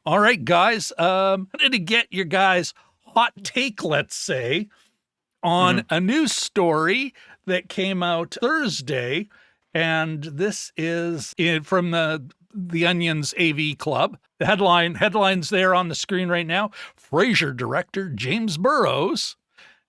All right, guys. Wanted to get your guys' hot take, let's say, on a news story that came out Thursday, and this is from the Onion's AV Club. The headlines there on the screen right now. Frasier director James Burrows,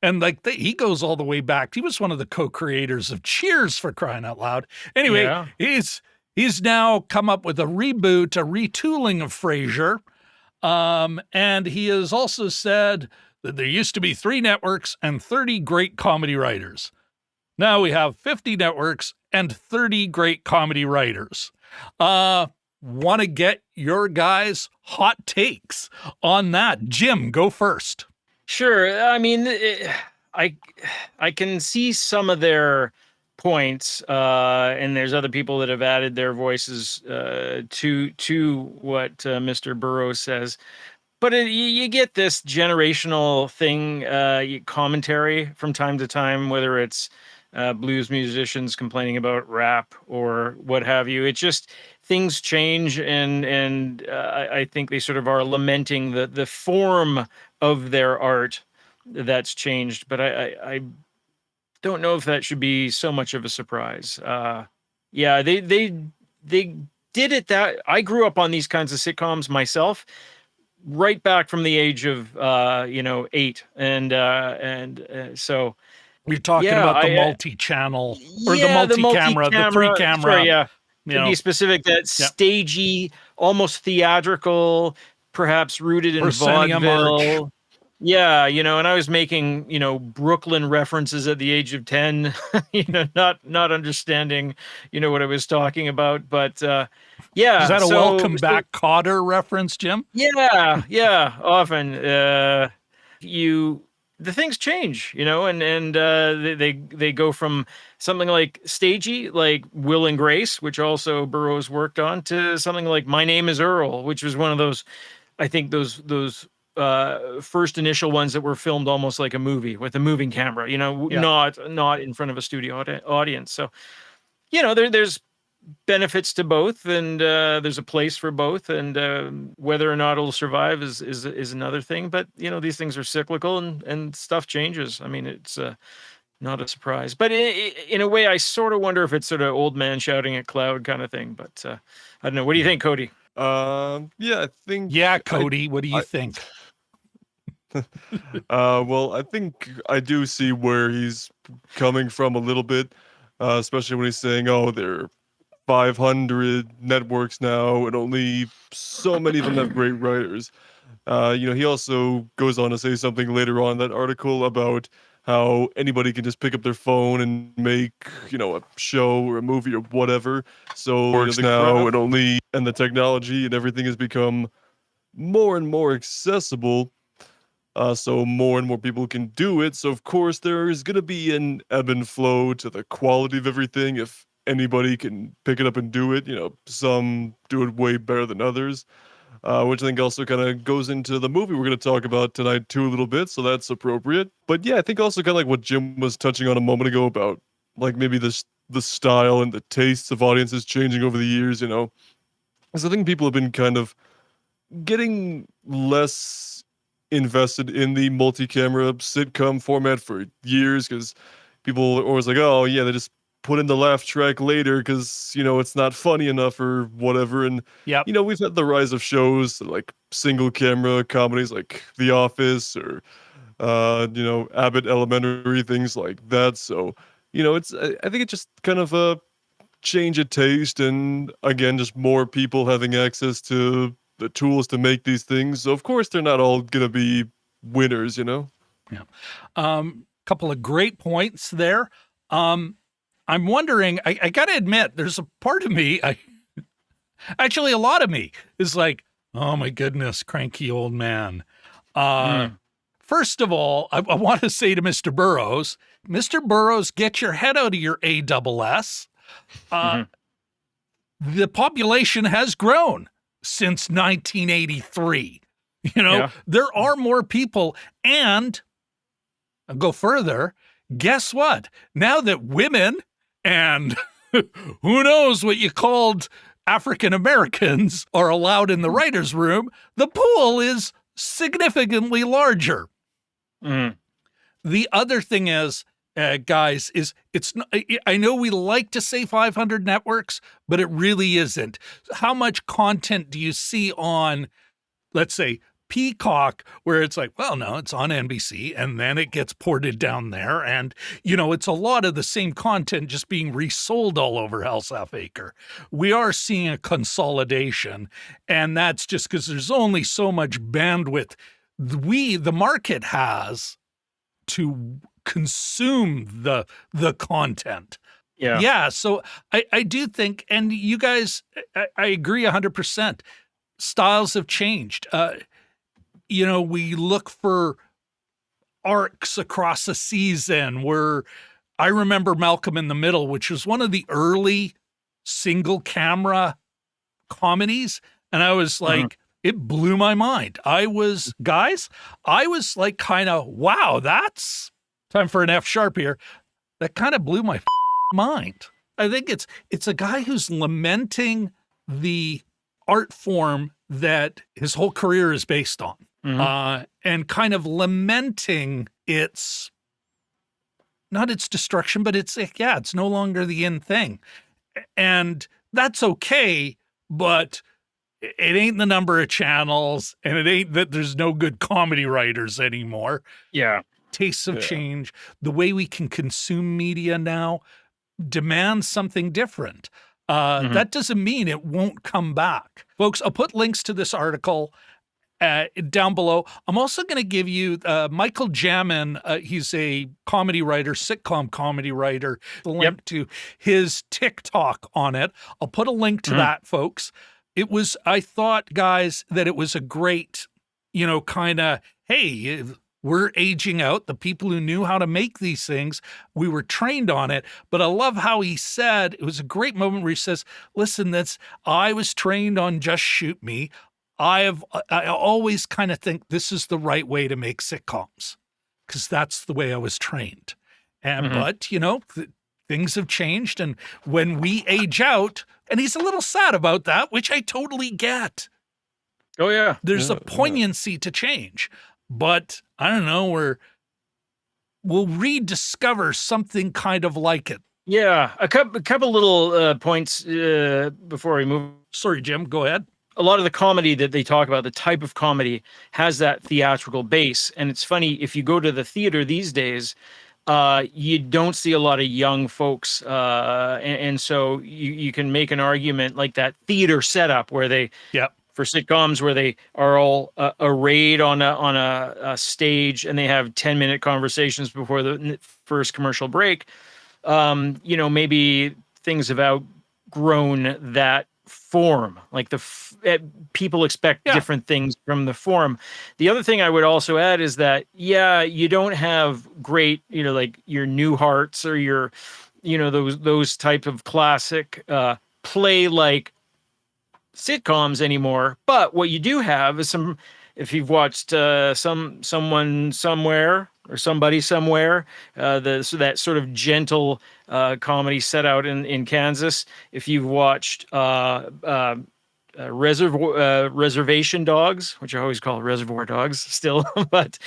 and he goes all the way back. He was one of the co-creators of Cheers, for crying out loud. Anyway, Yeah. he's now come up with a reboot, a retooling of Frasier, and he has also said that there used to be 3 networks and 30 great comedy writers. Now we have 50 networks and 30 great comedy writers. Want to get your guys' hot takes on that. Jim, go first. Sure. I mean, I can see some of their points, and there's other people that have added their voices to what Mr. Burrows says. But you get this generational thing, commentary from time to time, whether it's blues musicians complaining about rap or what have you. It's just things change, and I think they sort of are lamenting the form of their art that's changed. But I don't know if that should be so much of a surprise. Yeah, they did it that I grew up on these kinds of sitcoms myself, right back from the age of 8, and so you're talking about the multi-channel or the multi-camera, the 3-camera. Sorry, yeah. To be specific, that stagey, almost theatrical, perhaps rooted in vaudeville. Yeah, and I was making, Brooklyn references at the age of 10, not understanding, what I was talking about. But yeah. Is that a Welcome Back Kotter reference, Jim? Yeah, often. The things change, and they go from something like stagey, like Will and Grace, which also Burroughs worked on, to something like My Name is Earl, which was one of those, I think those first initial ones that were filmed almost like a movie with a moving camera, not in front of a studio audience. So, there's benefits to both, and there's a place for both, and whether or not it'll survive is another thing. But these things are cyclical, and stuff changes. I mean, it's not a surprise, but in a way, I sort of wonder if it's sort of old man shouting at cloud kind of thing. But I don't know. What do you think, Cody? I think. Yeah, Cody, what do you think? Well, I think I do see where he's coming from a little bit, especially when he's saying, "Oh, there are 500 networks now, and only so many of them have great writers." He also goes on to say something later on in that article about how anybody can just pick up their phone and make, a show or a movie or whatever. So now and the technology and everything has become more and more accessible. So more and more people can do it. So of course there is going to be an ebb and flow to the quality of everything. If anybody can pick it up and do it, some do it way better than others. Which I think also kind of goes into the movie we're going to talk about tonight too a little bit, so that's appropriate. But yeah, I think also kind of like what Jim was touching on a moment ago about like maybe the style and the tastes of audiences changing over the years, because I think people have been kind of getting less invested in the multi-camera sitcom format for years, because people are always like, oh yeah, they just put in the laugh track later because it's not funny enough or whatever. And we've had the rise of shows like single camera comedies like The Office or Abbott Elementary, things like that. So I think it's just kind of a change of taste, and again, just more people having access to the tools to make these things. So of course they're not all gonna be winners. Couple of great points there. I'm wondering, I got to admit, there's a part of me, actually a lot of me, is like, oh my goodness, cranky old man. First of all, I want to say to Mr. Burrows, get your head out of your ASS. The population has grown since 1983. There are more people, and I'll go further. Guess what? Now that women and who knows what you called African Americans are allowed in the writer's room, the pool is significantly larger. Mm. The other thing is, guys, is I know we like to say 500 networks, but it really isn't. How much content do you see on, let's say, Peacock, where it's like, well, no, it's on NBC, and then it gets ported down there, and it's a lot of the same content just being resold all over Hell's Half Acre. We are seeing a consolidation, and that's just because there's only so much bandwidth the market has to consume the content. Yeah. So I do think, and you guys, I agree 100%. Styles have changed. We look for arcs across a season where I remember Malcolm in the Middle, which was one of the early single camera comedies. And I was like, it blew my mind. I was like, kind of, wow, that's time for an F sharp here. That kind of blew my mind. I think it's a guy who's lamenting the art form that his whole career is based on. And kind of lamenting not its destruction, but it's like, yeah, it's no longer the in thing. And that's okay, but it ain't the number of channels, and it ain't that there's no good comedy writers anymore. Yeah. Tastes have changed. The way we can consume media now demands something different. That doesn't mean it won't come back. Folks, I'll put links to this article down below. I'm also going to give you Michael Jamin. He's a comedy writer, sitcom comedy writer. The link to his TikTok on it. I'll put a link to that, folks. I thought, guys, that it was a great, kind of, hey, we're aging out. The people who knew how to make these things, we were trained on it. But I love how he said, it was a great moment where he says, listen, I was trained on Just Shoot Me. I always kind of think this is the right way to make sitcoms because that's the way I was trained. But, things have changed. And when we age out, and he's a little sad about that, which I totally get. Oh, yeah. There's a poignancy to change. But I don't know, we'll rediscover something kind of like it. Yeah. A couple little points before we move. Sorry, Jim, go ahead. A lot of the comedy that they talk about, the type of comedy, has that theatrical base. And it's funny, if you go to the theater these days, you don't see a lot of young folks. And so you can make an argument like that theater setup where they, for sitcoms, where they are all arrayed on a stage and they have 10-minute conversations before the first commercial break. Maybe things have outgrown that form. Like people expect different things from the form. The other thing I would also add is that, you don't have great, like your Newharts or your, those type of classic play like sitcoms anymore. But what you do have is if you've watched Someone Somewhere or Somebody Somewhere, that sort of gentle comedy set out in Kansas. If you've watched Reservation Dogs, which I always call Reservoir Dogs still, but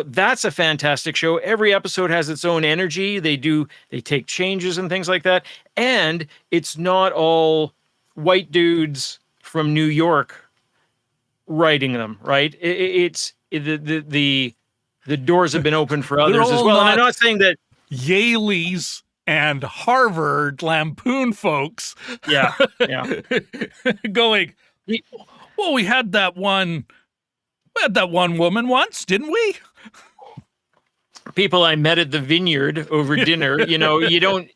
that's a fantastic show. Every episode has its own energy. They take changes and things like that. And it's not all white dudes from New York writing them, right? It's the doors have been open for others as well. And I'm not saying that Yaleys and Harvard Lampoon folks. Yeah. Going, well, we had that one woman once, didn't we? People I met at the Vineyard over dinner, you don't,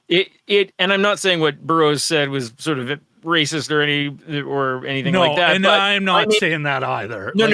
and I'm not saying what Burrows said was sort of racist or anything like that. And I'm not saying that either. No.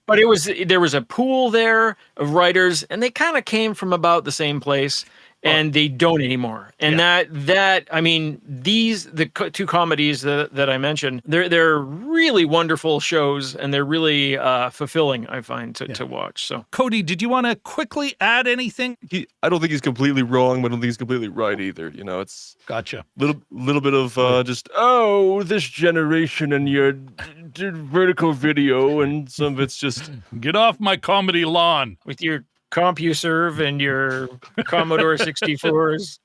But there was a pool there of writers, and they kind of came from about the same place. and they don't anymore. And that I mean, the two comedies that I mentioned, they're really wonderful shows, and they're really fulfilling, I find, to watch. So, Cody, did you want to quickly add anything? I don't think he's completely wrong, but I don't think he's completely right either. You know, it's Gotcha. little bit of just this generation and your vertical video, and some of it's just Get off my comedy lawn. with your CompuServe and your Commodore 64s.